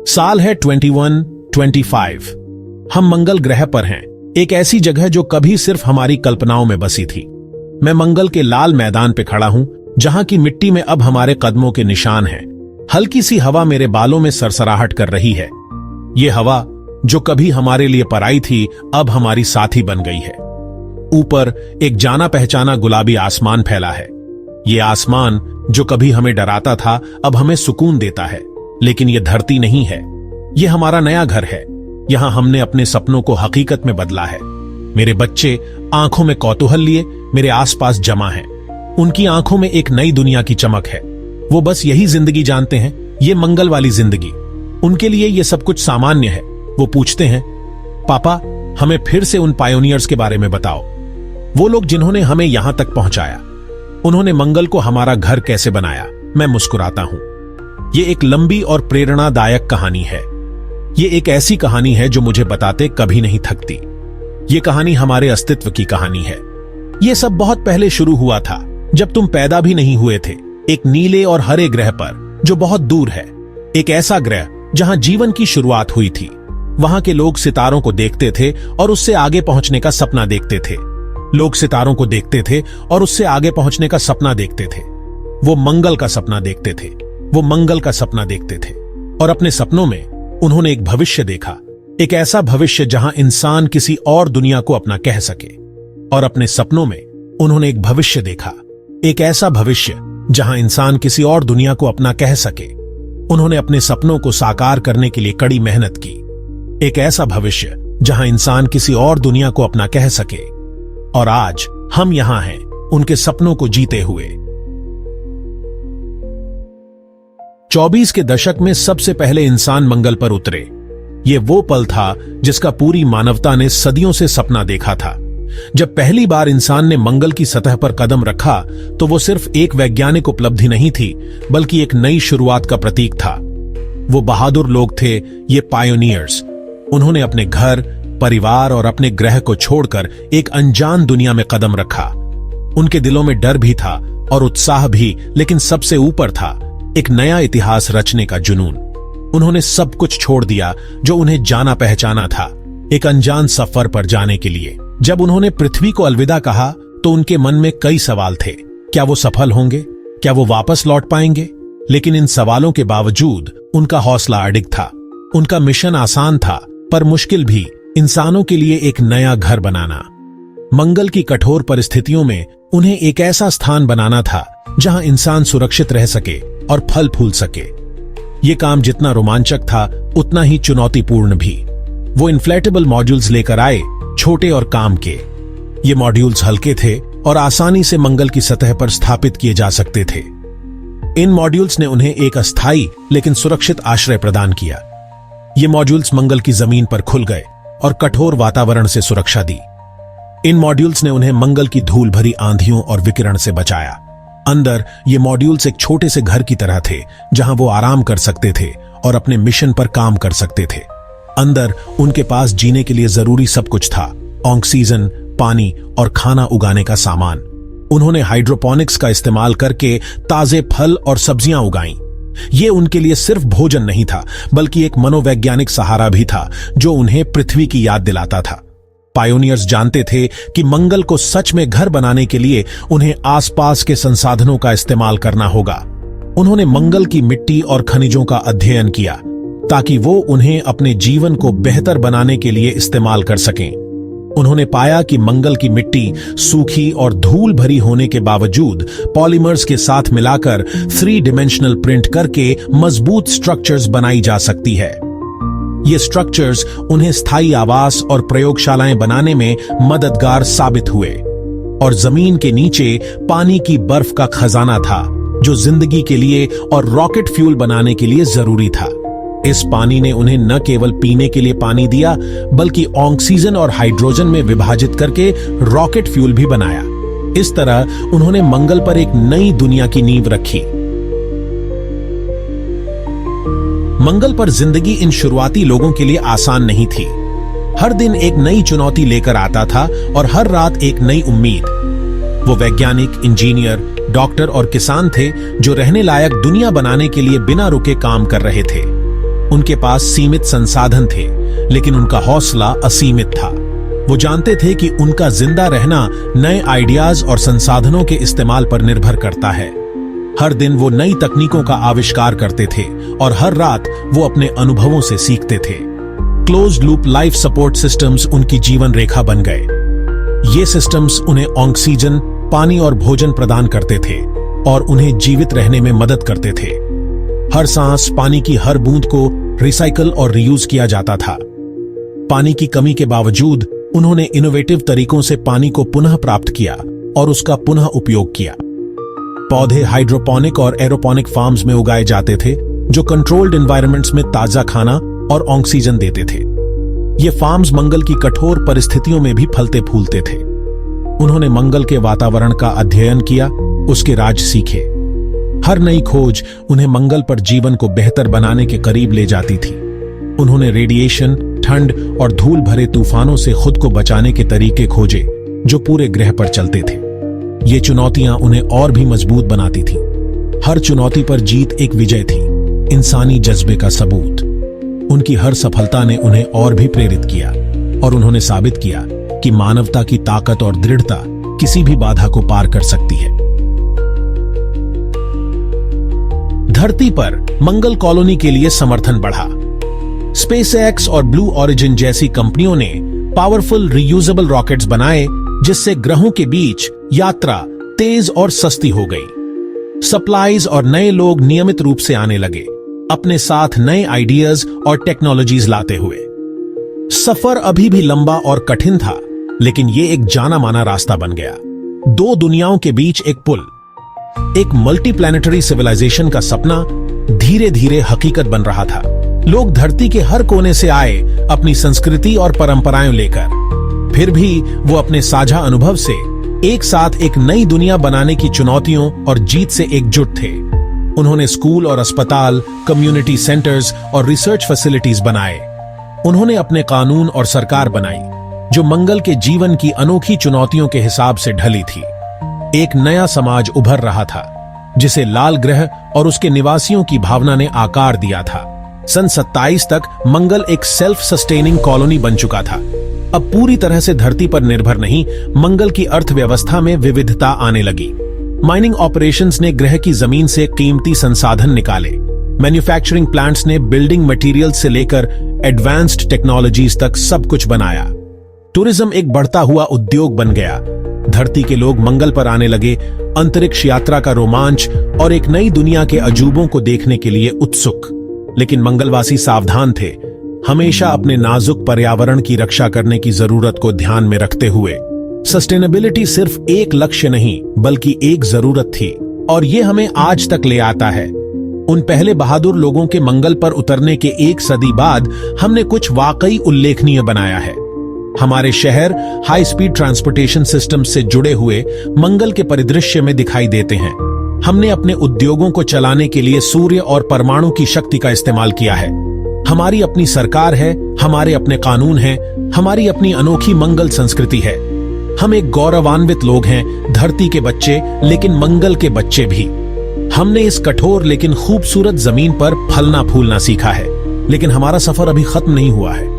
साल है 2125। हम मंगल ग्रह पर हैं, एक ऐसी जगह जो कभी सिर्फ हमारी कल्पनाओं में बसी थी। मैं मंगल के लाल मैदान पे खड़ा हूं, जहां की मिट्टी में अब हमारे कदमों के निशान हैं। हल्की सी हवा मेरे बालों में सरसराहट कर रही है। ये हवा जो कभी हमारे लिए पराई थी, अब हमारी साथी बन गई है। ऊपर एक जाना पहचाना गुलाबी आसमान फैला है। ये आसमान जो कभी हमें डराता था, अब हमें सुकून देता है। लेकिन ये धरती नहीं है, ये हमारा नया घर है। यहां हमने अपने सपनों को हकीकत में बदला है। मेरे बच्चे आंखों में कौतूहल लिए मेरे आसपास जमा हैं। उनकी आंखों में एक नई दुनिया की चमक है। वो बस यही जिंदगी जानते हैं, ये मंगल वाली जिंदगी। उनके लिए ये सब कुछ सामान्य है। वो पूछते हैं, पापा हमें फिर से उन पायोनियर्स के बारे में बताओ, वो लोग जिन्होंने हमें यहां तक पहुंचाया। उन्होंने मंगल को हमारा घर कैसे बनाया। मैं मुस्कुराता हूं। ये एक लंबी और प्रेरणादायक कहानी है। ये एक ऐसी कहानी है जो मुझे बताते कभी नहीं थकती। ये कहानी हमारे अस्तित्व की कहानी है। ये सब बहुत पहले शुरू हुआ था, जब तुम पैदा भी नहीं हुए थे। एक नीले और हरे ग्रह पर जो बहुत दूर है, एक ऐसा ग्रह जहां जीवन की शुरुआत हुई थी। वहां के लोग सितारों को देखते थे और उससे आगे पहुंचने का सपना देखते थे। लोग सितारों को देखते थे और उससे आगे पहुंचने का सपना देखते थे। वो मंगल का सपना देखते थे। वो मंगल का सपना देखते थे और अपने सपनों में उन्होंने एक भविष्य देखा, एक ऐसा भविष्य जहां इंसान किसी और दुनिया को अपना कह सके। और अपने सपनों में उन्होंने एक भविष्य देखा, एक ऐसा भविष्य जहां इंसान किसी और दुनिया को अपना कह सके। उन्होंने अपने सपनों को साकार करने के लिए कड़ी मेहनत की। एक ऐसा भविष्य जहां इंसान किसी और दुनिया को अपना कह सके। और आज हम यहां हैं, उनके सपनों को जीते हुए। 24 के दशक में सबसे पहले इंसान मंगल पर उतरे। ये वो पल था जिसका पूरी मानवता ने सदियों से सपना देखा था। जब पहली बार इंसान ने मंगल की सतह पर कदम रखा, तो वो सिर्फ एक वैज्ञानिक उपलब्धि नहीं थी, बल्कि एक नई शुरुआत का प्रतीक था। वो बहादुर लोग थे, ये पायोनियर्स। उन्होंने अपने घर, परिवार और अपने ग्रह को छोड़कर एक अनजान दुनिया में कदम रखा। उनके दिलों में डर भी था और उत्साह भी, लेकिन सबसे ऊपर था एक नया इतिहास रचने का जुनून। उन्होंने सब कुछ छोड़ दिया जो उन्हें जाना पहचाना था, एक अनजान सफर पर जाने के लिए। जब उन्होंने पृथ्वी को अलविदा कहा, तो उनके मन में कई सवाल थे। क्या वो सफल होंगे? क्या वो वापस लौट पाएंगे? लेकिन इन सवालों के बावजूद उनका हौसला अडिग था। उनका मिशन आसान था, पर मुश्किल भी, इंसानों के लिए एक नया घर बनाना। मंगल की कठोर परिस्थितियों में उन्हें एक ऐसा स्थान बनाना था जहां इंसान सुरक्षित रह सके और फल फूल सके। ये काम जितना रोमांचक था, उतना ही चुनौतीपूर्ण भी। वो इन्फ्लेटेबल मॉड्यूल्स लेकर आए, छोटे और काम के। ये मॉड्यूल्स हल्के थे और आसानी से मंगल की सतह पर स्थापित किए जा सकते थे। इन मॉड्यूल्स ने उन्हें एक अस्थायी लेकिन सुरक्षित आश्रय प्रदान किया। ये मॉड्यूल्स मंगल की जमीन पर खुल गए और कठोर वातावरण से सुरक्षा दी। इन मॉड्यूल्स ने उन्हें मंगल की धूल भरी आंधियों और विकिरण से बचाया। अंदर ये मॉड्यूल्स एक छोटे से घर की तरह थे, जहां वो आराम कर सकते थे और अपने मिशन पर काम कर सकते थे। अंदर उनके पास जीने के लिए जरूरी सब कुछ था, ऑक्सीजन, पानी और खाना उगाने का सामान। उन्होंने हाइड्रोपोनिक्स का इस्तेमाल करके ताजे फल और सब्जियां उगाईं। ये उनके लिए सिर्फ भोजन नहीं था, बल्कि एक मनोवैज्ञानिक सहारा भी था जो उन्हें पृथ्वी की याद दिलाता था। पायोनियर्स जानते थे कि मंगल को सच में घर बनाने के लिए उन्हें आसपास के संसाधनों का इस्तेमाल करना होगा। उन्होंने मंगल की मिट्टी और खनिजों का अध्ययन किया, ताकि वो उन्हें अपने जीवन को बेहतर बनाने के लिए इस्तेमाल कर सकें। उन्होंने पाया कि मंगल की मिट्टी सूखी और धूल भरी होने के बावजूद पॉलीमर्स के साथ मिलाकर 3 डायमेंशनल प्रिंट करके मजबूत स्ट्रक्चर्स बनाई जा सकती है। ये स्ट्रक्चर्स उन्हें स्थायी आवास और प्रयोगशालाएं बनाने में मददगार साबित हुए। और जमीन के नीचे पानी की बर्फ का खजाना था, जो जिंदगी के लिए और रॉकेट फ्यूल बनाने के लिए जरूरी था। इस पानी ने उन्हें न केवल पीने के लिए पानी दिया, बल्कि ऑक्सीजन और हाइड्रोजन में विभाजित करके रॉकेट फ्यूल भी बनाया। इस तरह उन्होंने मंगल पर एक नई दुनिया की नींव रखी। मंगल पर जिंदगी इन शुरुआती लोगों के लिए आसान नहीं थी। हर दिन एक नई चुनौती लेकर आता था और हर रात एक नई उम्मीद। वो वैज्ञानिक, इंजीनियर, डॉक्टर और किसान थे जो रहने लायक दुनिया बनाने के लिए बिना रुके काम कर रहे थे। उनके पास सीमित संसाधन थे, लेकिन उनका हौसला असीमित था। वो जानते थे कि उनका जिंदा रहना नए आइडियाज और संसाधनों के इस्तेमाल पर निर्भर करता है। हर दिन वो नई तकनीकों का आविष्कार करते थे और हर रात वो अपने अनुभवों से सीखते थे। Closed loop life support systems उनकी जीवन रेखा बन गए। ये सिस्टम्स उन्हें ऑक्सीजन, पानी और भोजन प्रदान करते थे और उन्हें जीवित रहने में मदद करते थे। हर सांस, पानी की हर बूंद को रिसाइकल और रीयूज किया जाता था। पानी की कमी के बावजूद उन्होंने इनोवेटिव तरीकों से पानी को पुनः प्राप्त किया और उसका पुनः उपयोग किया। पौधे हाइड्रोपोनिक और एरोपोनिक फार्म्स में उगाए जाते थे, जो कंट्रोल्ड एनवायरनमेंट्स में ताजा खाना और ऑक्सीजन देते थे। ये फार्म्स मंगल की कठोर परिस्थितियों में भी फलते फूलते थे। उन्होंने मंगल के वातावरण का अध्ययन किया, उसके राज सीखे। हर नई खोज उन्हें मंगल पर जीवन को बेहतर बनाने के करीब ले जाती थी। उन्होंने रेडिएशन, ठंड और धूल भरे तूफानों से खुद को बचाने के तरीके खोजे, जो पूरे ग्रह पर चलते थे। ये चुनौतियां उन्हें और भी मजबूत बनाती थीं। हर चुनौती पर जीत एक विजय थी, इंसानी जज्बे का सबूत। उनकी हर सफलता ने उन्हें और भी प्रेरित किया और उन्होंने साबित किया कि मानवता की ताकत और दृढ़ता किसी भी बाधा को पार कर सकती है। धरती पर मंगल कॉलोनी के लिए समर्थन बढ़ा। स्पेसएक्स और ब्लू ओरिजिन जैसी कंपनियों ने पावरफुल रीयूजेबल रॉकेट्स बनाए, जिससे ग्रहों के बीच यात्रा तेज और सस्ती हो गई। सप्लाईज और नए लोग नियमित रूप से आने लगे, अपने साथ नए आइडियाज और टेक्नोलॉजीज लाते हुए। सफर अभी भी लंबा और कठिन था, लेकिन यह एक जाना माना रास्ता बन गया। दो दुनियाओं के बीच एक पुल, एक मल्टीप्लैनेटरी सिविलाइजेशन का सपना धीरे धीरे हकीकत बन रहा था। लोग धरती के हर कोने से आए, अपनी संस्कृति और परंपराएं लेकर। फिर भी वो अपने साझा अनुभव से एक साथ एक नई दुनिया बनाने की चुनौतियों और जीत से एकजुट थे। उन्होंने स्कूल और अस्पताल, कम्युनिटी सेंटर्स और रिसर्च फैसिलिटीज बनाए। उन्होंने अपने कानून और सरकार बनाई, जो मंगल के जीवन की अनोखी चुनौतियों के हिसाब से ढली थी। एक नया समाज उभर रहा था, जिसे लाल ग्रह और उसके निवासियों की भावना ने आकार दिया था। सन 27 तक मंगल एक सेल्फ सस्टेनिंग कॉलोनी बन चुका था। अब पूरी तरह से धरती पर निर्भर नहीं, मंगल की अर्थव्यवस्था में विविधता आने लगी। माइनिंग ऑपरेशंस ने ग्रह की जमीन से कीमती संसाधन निकाले। मैन्युफैक्चरिंग प्लांट्स ने बिल्डिंग मटेरियल से लेकर एडवांस्ड टेक्नोलॉजीज तक सब कुछ बनाया। टूरिज्म एक बढ़ता हुआ उद्योग बन गया। धरती के लोग मंगल पर आने लगे, अंतरिक्ष यात्रा का रोमांच और एक नई दुनिया के अजूबों को देखने के लिए उत्सुक। लेकिन मंगलवासी सावधान थे, हमेशा अपने नाजुक पर्यावरण की रक्षा करने की जरूरत को ध्यान में रखते हुए। सस्टेनेबिलिटी सिर्फ एक लक्ष्य नहीं, बल्कि एक जरूरत थी, और यह हमें आज तक ले आता है। उन पहले बहादुर लोगों के मंगल पर उतरने के एक सदी बाद हमने कुछ वाकई उल्लेखनीय बनाया है। हमारे शहर हाई स्पीड ट्रांसपोर्टेशन सिस्टम से जुड़े हुए मंगल के परिदृश्य में दिखाई देते हैं। हमने अपने उद्योगों को चलाने के लिए सूर्य और परमाणु की शक्ति का इस्तेमाल किया है। हमारी अपनी सरकार है, हमारे अपने कानून हैं, हमारी अपनी अनोखी मंगल संस्कृति है। हम एक गौरवान्वित लोग हैं, धरती के बच्चे, लेकिन मंगल के बच्चे भी। हमने इस कठोर लेकिन खूबसूरत जमीन पर फलना फूलना सीखा है, लेकिन हमारा सफर अभी खत्म नहीं हुआ है।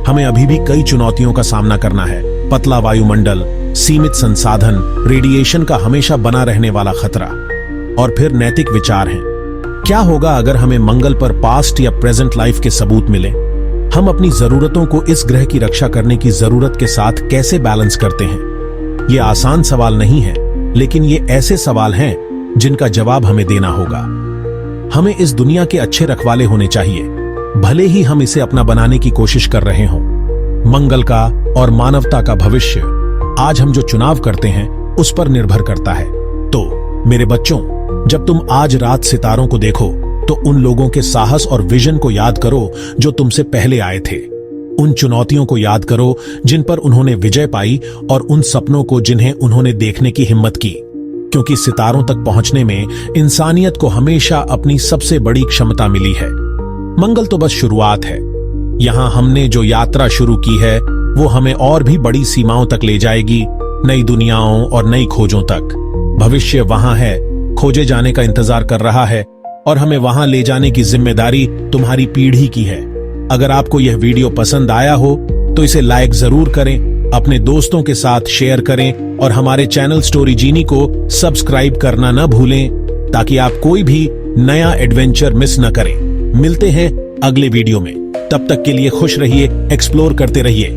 हमें अभी भी कई चुनौतियों का सामना करना है। पतला वायुमंडल, सीमित संसाधन, रेडिएशन का हमेशा बना रहने वाला खतरा, और फिर नैतिक विचार हैं। क्या होगा अगर हमें मंगल पर पास्ट या प्रेजेंट लाइफ के सबूत मिले? हम अपनी जरूरतों को इस ग्रह की रक्षा करने की जरूरत के साथ कैसे बैलेंस करते हैं? ये आसान सवाल नहीं है, लेकिन ये ऐसे सवाल हैं जिनका जवाब हमें देना होगा। हमें इस दुनिया के अच्छे रखवाले होने चाहिए, भले ही हम इसे अपना बनाने की कोशिश कर रहे हों। मंगल का और मानवता का भविष्य आज हम जो चुनाव करते हैं उस पर निर्भर करता है। तो मेरे बच्चों, जब तुम आज रात सितारों को देखो तो उन लोगों के साहस और विजन को याद करो जो तुमसे पहले आए थे। उन चुनौतियों को याद करो जिन पर उन्होंने विजय पाई, और उन सपनों को जिन्हें उन्होंने देखने की हिम्मत की। क्योंकि सितारों तक पहुंचने में इंसानियत को हमेशा अपनी सबसे बड़ी क्षमता मिली है। मंगल तो बस शुरुआत है। यहां हमने जो यात्रा शुरू की है वो हमें और भी बड़ी सीमाओं तक ले जाएगी, नई दुनियाओं और नई खोजों तक। भविष्य वहां है, खोजे जाने का इंतजार कर रहा है, और हमें वहां ले जाने की जिम्मेदारी तुम्हारी पीढ़ी की है। अगर आपको यह वीडियो पसंद आया हो तो इसे लाइक जरूर करें, अपने दोस्तों के साथ शेयर करें और हमारे चैनल स्टोरी जीनी को सब्सक्राइब करना न भूलें ताकि आप कोई भी नया एडवेंचर मिस न करें। मिलते हैं अगले वीडियो में, तब तक के लिए खुश रहिए, एक्सप्लोर करते रहिए।